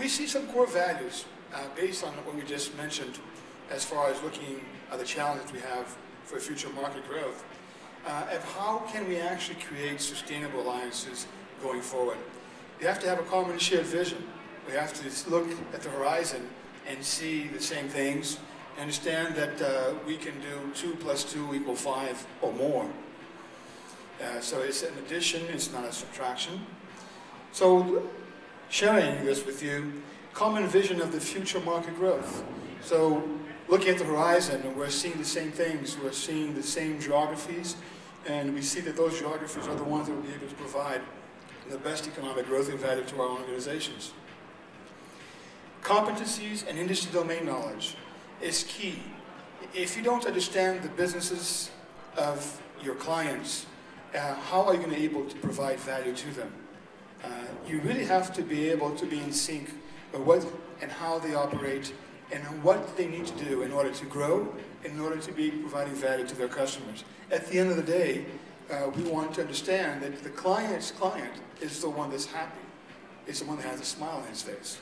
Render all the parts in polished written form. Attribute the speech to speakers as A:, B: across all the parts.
A: we see some core values based on what we just mentioned as far as looking at the challenges we have for future market growth, of how can we actually create sustainable alliances going forward. We have to have a common shared vision. We have to look at the horizon and see the same things, understand that we can do 2 + 2 = 5 or more. So it's an addition, it's not a subtraction. So sharing this with you, common vision of the future market growth. So looking at the horizon, and we're seeing the same things, we're seeing the same geographies, and we see that those geographies are the ones that will be able to provide the best economic growth and value to our organizations. Competencies and industry domain knowledge is key. If you don't understand the businesses of your clients, how are you going to be able to provide value to them? You really have to be able to be in sync with what and how they operate and what they need to do in order to grow, in order to be providing value to their customers. At the end of the day, we want to understand that the client's client is the one that's happy, is the one that has a smile on his face.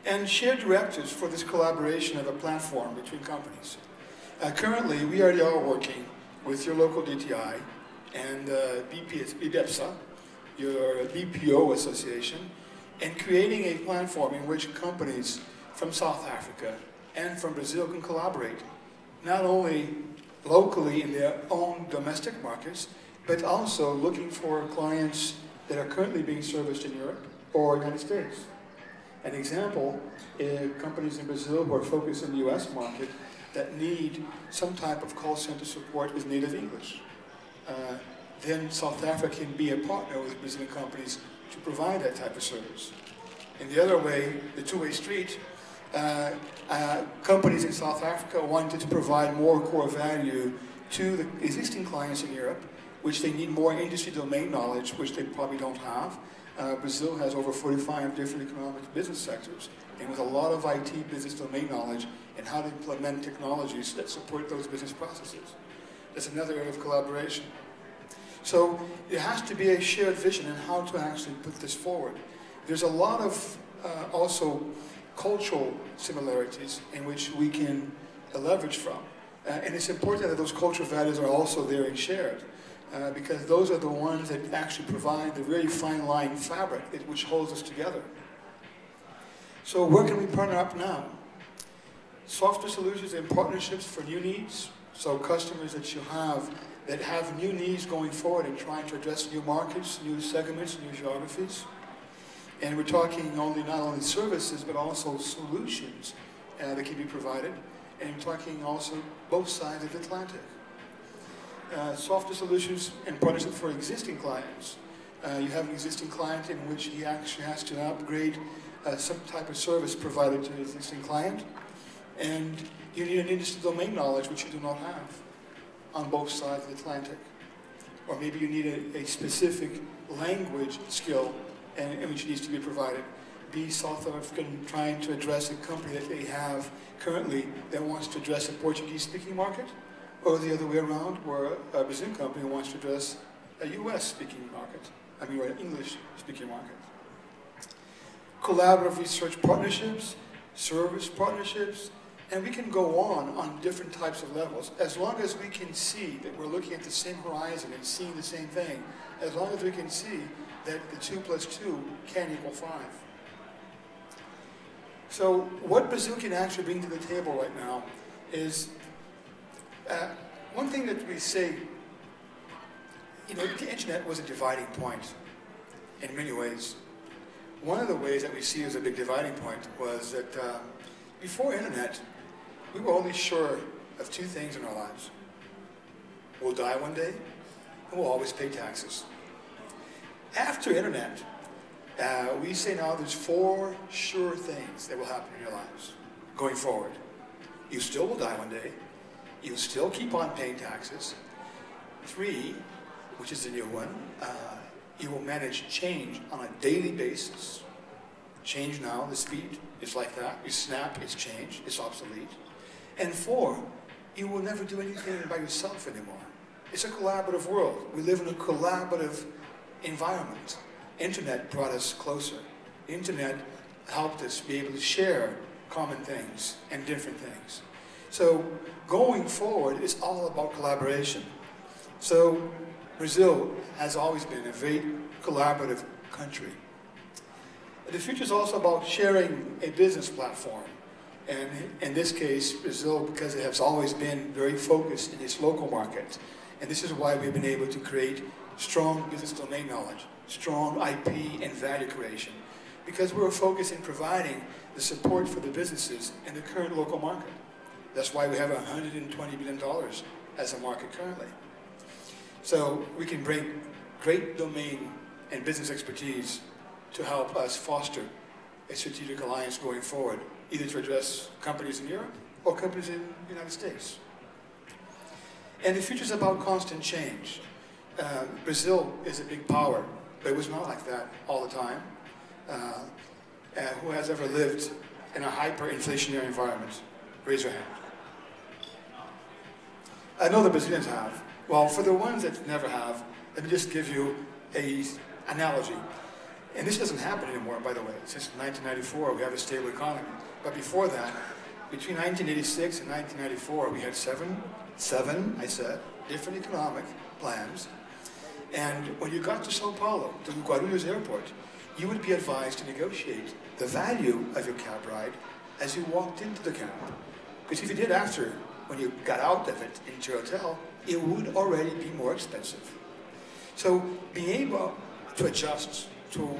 A: And shared directives for this collaboration of a platform between companies. Currently, we already are working with your local DTI and BPEPSA, your BPO association, and creating a platform in which companies from South Africa and from Brazil can collaborate, not only locally in their own domestic markets, but also looking for clients that are currently being serviced in Europe or United States. An example is companies in Brazil who are focused in the US market that need some type of call center support with native English. Then South Africa can be a partner with Brazilian companies to provide that type of service. In the other way, the two-way street, companies in South Africa wanted to provide more core value to the existing clients in Europe, which they need more industry domain knowledge, which they probably don't have. Brazil has over 45 different economic business sectors, and with a lot of IT business domain knowledge and how to implement technologies that support those business processes. That's another area of collaboration. So there has to be a shared vision in how to actually put this forward. There's a lot of also cultural similarities in which we can leverage from. And it's important that those cultural values are also there and shared. Because those are the ones that actually provide the very fine line fabric which holds us together. So where can we partner up now? Software solutions and partnerships for new needs. So customers that you have that have new needs going forward and trying to address new markets, new segments, new geographies. And we're talking not only services, but also solutions that can be provided. And we're talking also both sides of the Atlantic. Software solutions and partnership for existing clients. You have an existing client in which he actually has to upgrade some type of service provided to the existing client, and you need an industry domain knowledge which you do not have on both sides of the Atlantic. Or maybe you need a specific language skill and which needs to be provided. Be South African trying to address a company that they have currently that wants to address a Portuguese-speaking market, or the other way around, where a Brazilian company wants to address a US-speaking market, or an English-speaking market. Collaborative research partnerships, service partnerships, and we can go on different types of levels. As long as we can see that we're looking at the same horizon and seeing the same thing, as long as we can see that the 2 + 2 can = 5. So what Brazil can actually bring to the table right now is one thing that we say, the internet was a dividing point in many ways. One of the ways that we see as a big dividing point was that before internet, we were only sure of two things in our lives. We'll die one day, and we'll always pay taxes. After internet, we say now there's 4 sure things that will happen in your lives going forward. You still will die one day. You still keep on paying taxes. 3, which is the new one, you will manage change on a daily basis. Change now, the speed is like that. You snap, it's change, it's obsolete. And 4, you will never do anything by yourself anymore. It's a collaborative world. We live in a collaborative environment. Internet brought us closer. Internet helped us be able to share common things and different things. So going forward, it's all about collaboration. So Brazil has always been a very collaborative country. The future is also about sharing a business platform. And in this case, Brazil, because it has always been very focused in its local market. And this is why we've been able to create strong business domain knowledge, strong IP and value creation. Because we're focused in providing the support for the businesses in the current local market. That's why we have $120 billion as a market currently. So we can bring great domain and business expertise to help us foster a strategic alliance going forward, either to address companies in Europe or companies in the United States. And the future is about constant change. Brazil is a big power, but it was not like that all the time. Who has ever lived in a hyperinflationary environment? Raise your hand. I know the Brazilians have. Well, for the ones that never have, let me just give you an analogy. And this doesn't happen anymore, by the way. Since 1994, we have a stable economy. But before that, between 1986 and 1994, we had seven, I said, different economic plans. And when you got to Sao Paulo, to Guarulhos Airport, you would be advised to negotiate the value of your cab ride as you walked into the cab. Because if you did after, when you got out of it into your hotel, it would already be more expensive. So being able to adjust to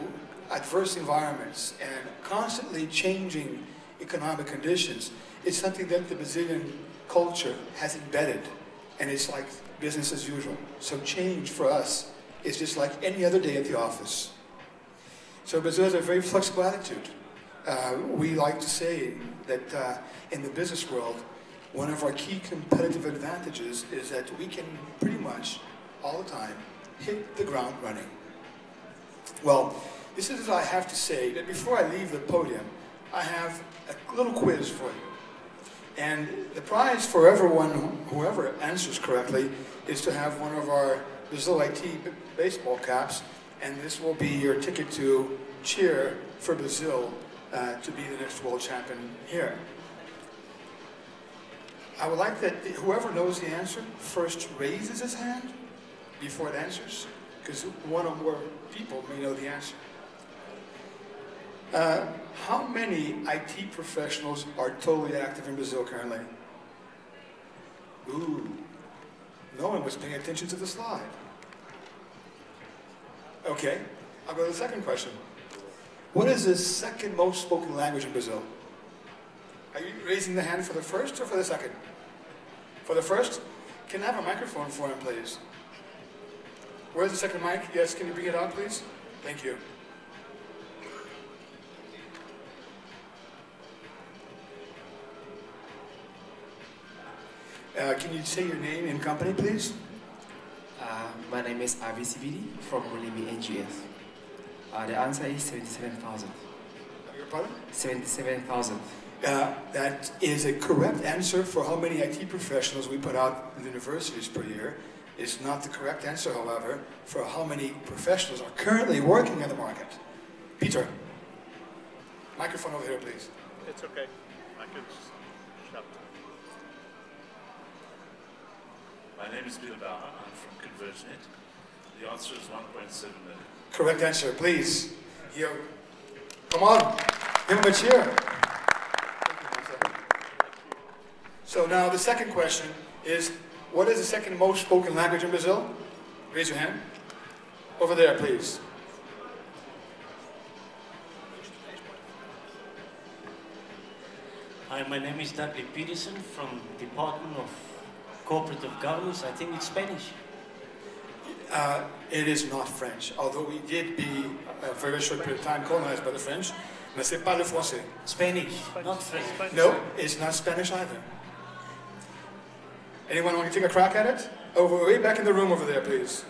A: adverse environments and constantly changing economic conditions is something that the Brazilian culture has embedded, and it's like business as usual. So change for us is just like any other day at the office. So Brazil has a very flexible attitude. We like to say that in the business world, one of our key competitive advantages is that we can pretty much all the time hit the ground running. Well, this is what I have to say, that before I leave the podium, I have a little quiz for you. And the prize for everyone, whoever answers correctly, is to have one of our Brazil IT baseball caps, and this will be your ticket to cheer for Brazil to be the next world champion here. I would like that whoever knows the answer first raises his hand before it answers, because one or more people may know the answer. How many IT professionals are totally active in Brazil currently? Ooh, no one was paying attention to the slide. Okay, I'll go to the second question. What is the second most spoken language in Brazil? Are you raising the hand for the first or for the second? For the first? Can I have a microphone for him, please? Where's the second mic? Yes, can you bring it out, please? Thank you. Can you say your name and company, please?
B: My name is Avi Sibidi from Mulimi NGS. The answer is 77,000.
A: Your pardon?
B: 77,000.
A: That is a correct answer for how many IT professionals we put out in the universities per year. It's not the correct answer, however, for how many professionals are currently working in the market. Peter, microphone over here, please.
C: It's okay. I can just shout. My name is Bill Bauer. I'm from ConvergeNet. The answer is 1.7 million.
A: Correct answer, please. Here. Come on, give him a cheer. So now the second question is, what is the second most spoken language in Brazil? Raise your hand. Over there, please.
D: Hi, my name is Dudley Peterson from Department of Cooperative Governance. I think it's Spanish.
A: It is not French, although we did be, for a very short period of time, colonized by the French. Mais c'est pas le français.
D: Spanish, not French.
A: No, it's not Spanish either. Anyone want to take a crack at it? Over, way back in the room over there, please.